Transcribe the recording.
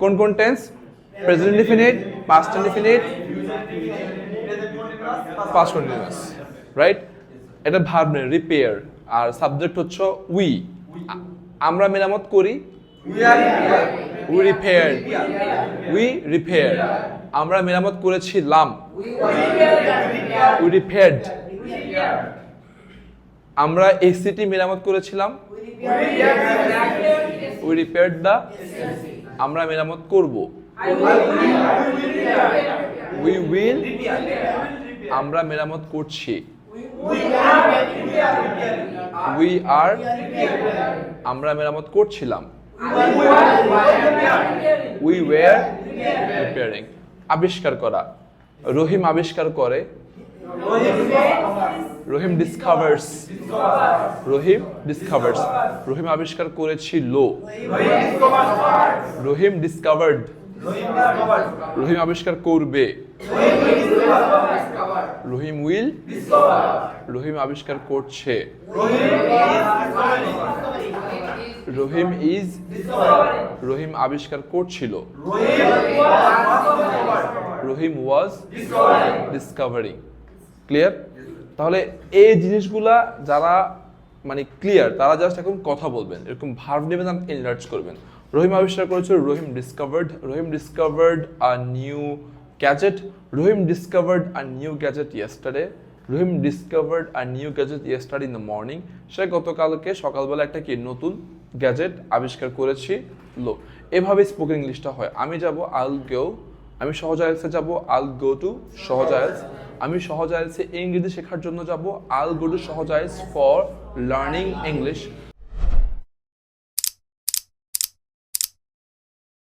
কোন কোন tense? Present indefinite, past indefinite, past continuous, right? এটা ভার্ব নেই, রিপেয়ার। আর সাবজেক্ট হচ্ছে উই। আমরা মেরামত করি, উই রিপেয়ার্ড, উই রিপেয়ার। আমরা মেরামত করেছিলাম, উই রিপেয়ার্ড। আমরা এসিটি মেরামত করেছিলাম, উই রিপেয়ার্ড দ্য। আমরা মেরামত করব, উই উইল। আমরা মেরামত করছি, উই আর। আমরা মেরামত করছিলাম, উই ওয়্যার রিপেয়ারিং। আবিষ্কার করা, রহিম আবিষ্কার করে, রহিম ডিসকভার্স, রহিম ডিসকভার্স। রহিম আবিষ্কার করেছিল, রহিম ডিসকভার্ড। রহিম আবিষ্কার করবে, রহিম উইল। রহিম আবিষ্কার করছে, রহিম ইজ। রহিম আবিষ্কার করছিল, রহিম ওয়াজ ডিসকভারিং। ক্লিয়ার? তাহলে এই জিনিসগুলা যারা মানে ক্লিয়ার, তারা জাস্ট এখন কথা বলবেন, এরকম ভার্ব নেবেন আর এনলার্জ করবেন। রহিম আবিষ্কার করেছিল, Rahim discovered. Rahim discovered a new gadget. Rahim discovered a new gadget yesterday. Rahim discovered a new gadget yesterday in the morning. সে গতকালকে সকালবেলা একটা কি নতুন গ্যাজেট আবিষ্কার করেছিল। এভাবে স্পোকেন ইংলিশটা হয়। আমি যাব, আইল গো। আমি সহজ আইএলসে যাব, আইল গো টু সহজ আইএলস। আমি সহজ আইএলসে ইংরেজি শেখার জন্য যাব, আইল গো টু সহজ আইএলস ফর লার্নিং ইংলিশ।